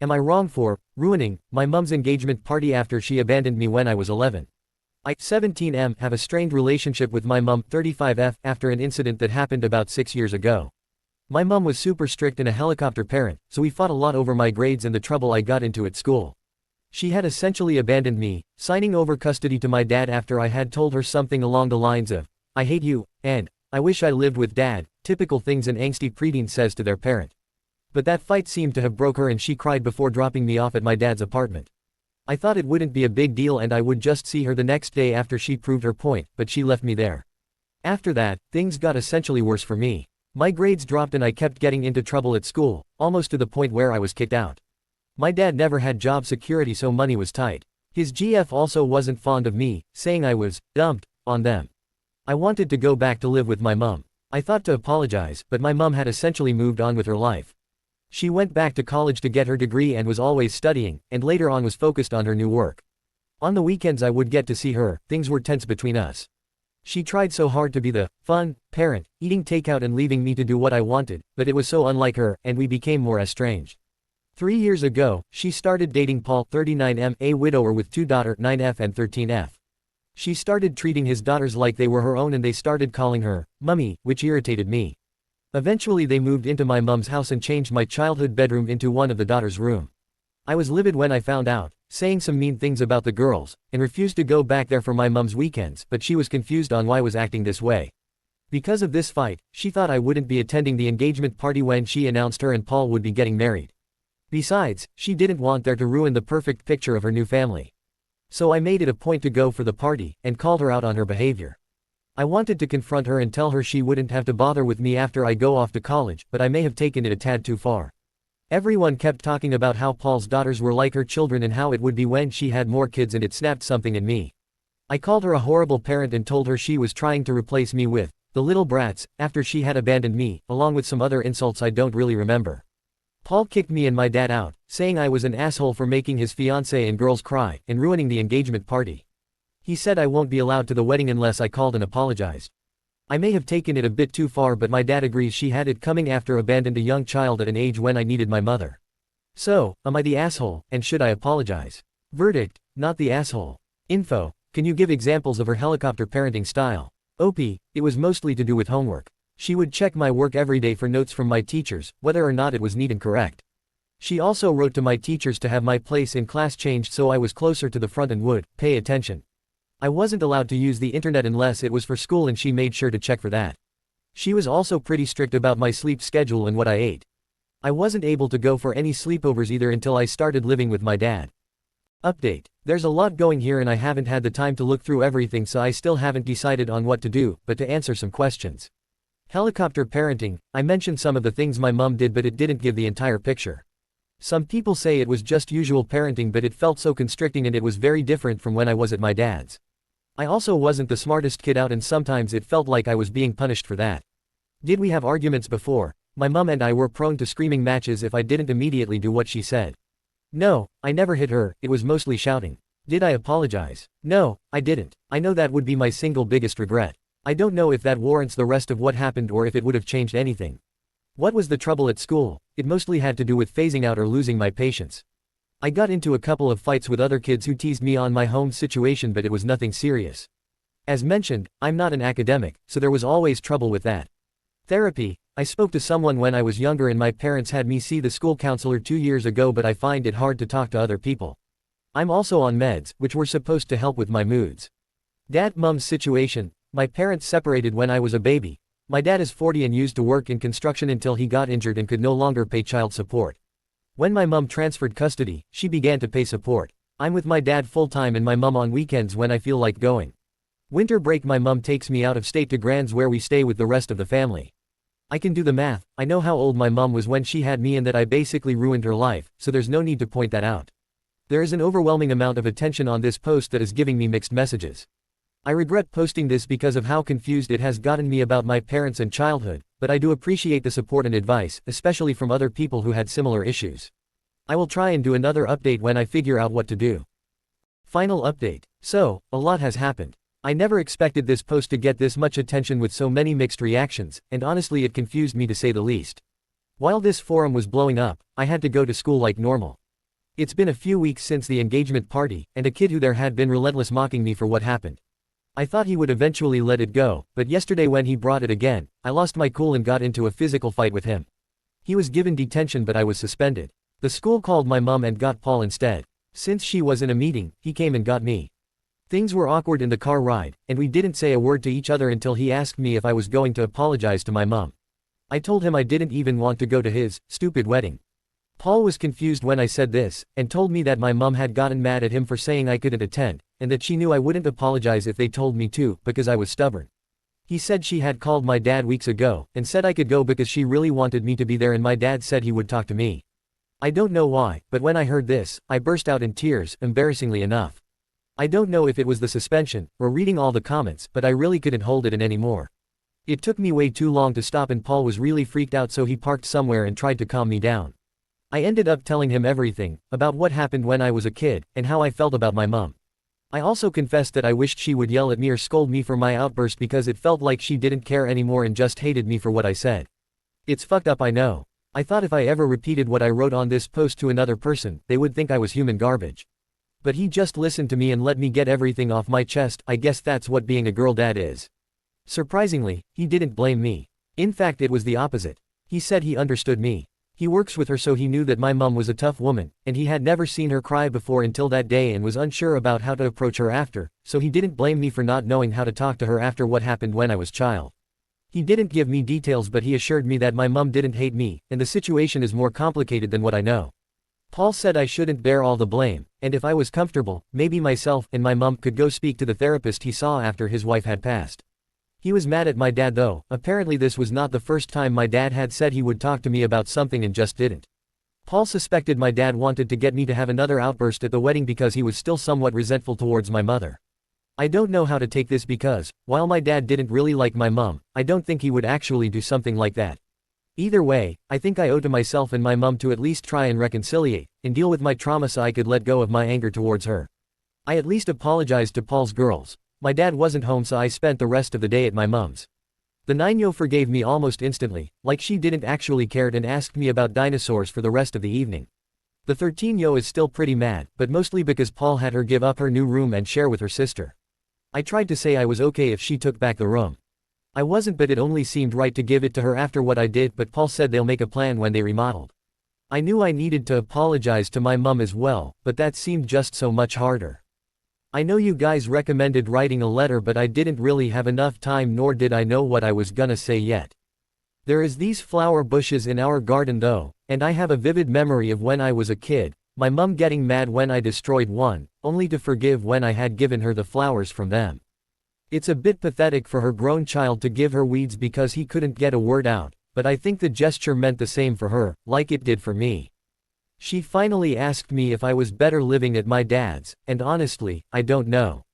Am I wrong for ruining my mom's engagement party after she abandoned me when I was 11? I, 17M, have a strained relationship with my mom, 35F, after an incident that happened about 6 years ago. My mom was super strict and a helicopter parent, so we fought a lot over my grades and the trouble I got into at school. She had essentially abandoned me, signing over custody to my dad after I had told her something along the lines of, "I hate you," and "I wish I lived with dad," typical things an angsty preteen says to their parent. But that fight seemed to have broke her and she cried before dropping me off at my dad's apartment. I thought it wouldn't be a big deal and I would just see her the next day after she proved her point, but she left me there. After that, things got essentially worse for me. My grades dropped and I kept getting into trouble at school, almost to the point where I was kicked out. My dad never had job security, so money was tight. His GF also wasn't fond of me, saying I was dumped on them. I wanted to go back to live with my mom. I thought to apologize, but my mom had essentially moved on with her life. She went back to college to get her degree and was always studying, and later on was focused on her new work. On the weekends I would get to see her, things were tense between us. She tried so hard to be the fun parent, eating takeout and leaving me to do what I wanted, but it was so unlike her, and we became more estranged. 3 years ago, she started dating Paul, 39M, a widower with 2 daughters, 9F and 13F. She started treating his daughters like they were her own and they started calling her Mummy, which irritated me. Eventually they moved into my mom's house and changed my childhood bedroom into one of the daughters' room. I was livid when I found out, saying some mean things about the girls, and refused to go back there for my mom's weekends, but she was confused on why I was acting this way. Because of this fight, she thought I wouldn't be attending the engagement party when she announced her and Paul would be getting married. Besides, she didn't want there to ruin the perfect picture of her new family. So I made it a point to go for the party, and called her out on her behavior. I wanted to confront her and tell her she wouldn't have to bother with me after I go off to college, but I may have taken it a tad too far. Everyone kept talking about how Paul's daughters were like her children and how it would be when she had more kids, and it snapped something in me. I called her a horrible parent and told her she was trying to replace me with the little brats, after she had abandoned me, along with some other insults I don't really remember. Paul kicked me and my dad out, saying I was an asshole for making his fiancée and girls cry, and ruining the engagement party. He said I won't be allowed to the wedding unless I called and apologized. I may have taken it a bit too far, but my dad agrees she had it coming after abandoned a young child at an age when I needed my mother. So, am I the asshole, and should I apologize? Verdict: not the asshole. Info: can you give examples of her helicopter parenting style? OP: it was mostly to do with homework. She would check my work every day for notes from my teachers, whether or not it was neat and correct. She also wrote to my teachers to have my place in class changed so I was closer to the front and would pay attention. I wasn't allowed to use the internet unless it was for school, and she made sure to check for that. She was also pretty strict about my sleep schedule and what I ate. I wasn't able to go for any sleepovers either until I started living with my dad. Update: there's a lot going here and I haven't had the time to look through everything, so I still haven't decided on what to do, but to answer some questions. Helicopter parenting: I mentioned some of the things my mom did, but it didn't give the entire picture. Some people say it was just usual parenting, but it felt so constricting and it was very different from when I was at my dad's. I also wasn't the smartest kid out and sometimes it felt like I was being punished for that. Did we have arguments before? My mom and I were prone to screaming matches if I didn't immediately do what she said. No, I never hit her, it was mostly shouting. Did I apologize? No, I didn't. I know that would be my single biggest regret. I don't know if that warrants the rest of what happened or if it would have changed anything. What was the trouble at school? It mostly had to do with phasing out or losing my patience. I got into a couple of fights with other kids who teased me on my home situation, but it was nothing serious. As mentioned, I'm not an academic, so there was always trouble with that. Therapy: I spoke to someone when I was younger and my parents had me see the school counselor 2 years ago, but I find it hard to talk to other people. I'm also on meds, which were supposed to help with my moods. Dad-mom's situation: my parents separated when I was a baby. My dad is 40 and used to work in construction until he got injured and could no longer pay child support. When my mom transferred custody, she began to pay support. I'm with my dad full-time and my mom on weekends when I feel like going. Winter break, my mom takes me out of state to Grands where we stay with the rest of the family. I can do the math, I know how old my mom was when she had me and that I basically ruined her life, so there's no need to point that out. There is an overwhelming amount of attention on this post that is giving me mixed messages. I regret posting this because of how confused it has gotten me about my parents and childhood, but I do appreciate the support and advice, especially from other people who had similar issues. I will try and do another update when I figure out what to do. Final update. So, a lot has happened. I never expected this post to get this much attention with so many mixed reactions, and honestly it confused me to say the least. While this forum was blowing up, I had to go to school like normal. It's been a few weeks since the engagement party, and a kid who there had been relentless mocking me for what happened. I thought he would eventually let it go, but yesterday when he brought it again, I lost my cool and got into a physical fight with him. He was given detention but I was suspended. The school called my mom and got Paul instead. Since she was in a meeting, he came and got me. Things were awkward in the car ride, and we didn't say a word to each other until he asked me if I was going to apologize to my mom. I told him I didn't even want to go to his stupid wedding. Paul was confused when I said this, and told me that my mom had gotten mad at him for saying I couldn't attend, and that she knew I wouldn't apologize if they told me to, because I was stubborn. He said she had called my dad weeks ago, and said I could go because she really wanted me to be there and my dad said he would talk to me. I don't know why, but when I heard this, I burst out in tears, embarrassingly enough. I don't know if it was the suspension, or reading all the comments, but I really couldn't hold it in anymore. It took me way too long to stop and Paul was really freaked out so he parked somewhere and tried to calm me down. I ended up telling him everything, about what happened when I was a kid, and how I felt about my mom. I also confessed that I wished she would yell at me or scold me for my outburst because it felt like she didn't care anymore and just hated me for what I said. It's fucked up, I know. I thought if I ever repeated what I wrote on this post to another person, they would think I was human garbage. But he just listened to me and let me get everything off my chest. I guess that's what being a girl dad is. Surprisingly, he didn't blame me. In fact, it was the opposite. He said he understood me. He works with her so he knew that my mom was a tough woman, and he had never seen her cry before until that day and was unsure about how to approach her after, so he didn't blame me for not knowing how to talk to her after what happened when I was a child. He didn't give me details but he assured me that my mom didn't hate me, and the situation is more complicated than what I know. Paul said I shouldn't bear all the blame, and if I was comfortable, maybe myself and my mom could go speak to the therapist he saw after his wife had passed. He was mad at my dad though. Apparently this was not the first time my dad had said he would talk to me about something and just didn't. Paul suspected my dad wanted to get me to have another outburst at the wedding because he was still somewhat resentful towards my mother. I don't know how to take this because, while my dad didn't really like my mom, I don't think he would actually do something like that. Either way, I think I owe to myself and my mom to at least try and reconciliate, and deal with my trauma so I could let go of my anger towards her. I at least apologized to Paul's girls. My dad wasn't home so I spent the rest of the day at my mom's. The 9-year-old forgave me almost instantly, like she didn't actually cared and asked me about dinosaurs for the rest of the evening. The 13-year-old is still pretty mad, but mostly because Paul had her give up her new room and share with her sister. I tried to say I was okay if she took back the room. I wasn't, but it only seemed right to give it to her after what I did, but Paul said they'll make a plan when they remodeled. I knew I needed to apologize to my mom as well, but that seemed just so much harder. I know you guys recommended writing a letter but I didn't really have enough time nor did I know what I was gonna say yet. There is these flower bushes in our garden though, and I have a vivid memory of when I was a kid, my mom getting mad when I destroyed one, only to forgive when I had given her the flowers from them. It's a bit pathetic for her grown child to give her weeds because he couldn't get a word out, but I think the gesture meant the same for her, like it did for me. She finally asked me if I was better living at my dad's, and honestly, I don't know.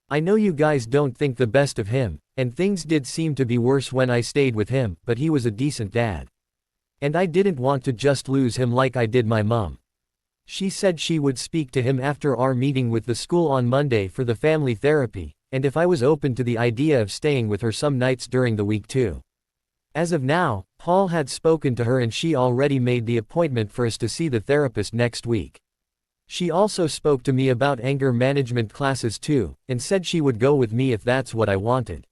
I know you guys don't think the best of him, and things did seem to be worse when I stayed with him, but he was a decent dad. And I didn't want to just lose him like I did my mom. She said she would speak to him after our meeting with the school on Monday for the family therapy, and if I was open to the idea of staying with her some nights during the week too. As of now, Paul had spoken to her and she already made the appointment for us to see the therapist next week. She also spoke to me about anger management classes too, and said she would go with me if that's what I wanted.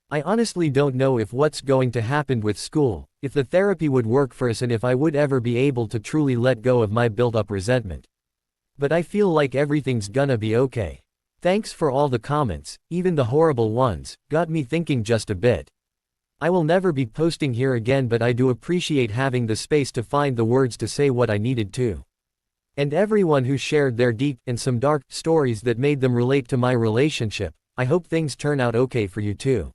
I honestly don't know if what's going to happen with school, if the therapy would work for us and if I would ever be able to truly let go of my built-up resentment. But I feel like everything's gonna be okay. Thanks for all the comments, even the horrible ones, got me thinking just a bit. I will never be posting here again but I do appreciate having the space to find the words to say what I needed to. And everyone who shared their deep and some dark stories that made them relate to my relationship, I hope things turn out okay for you too.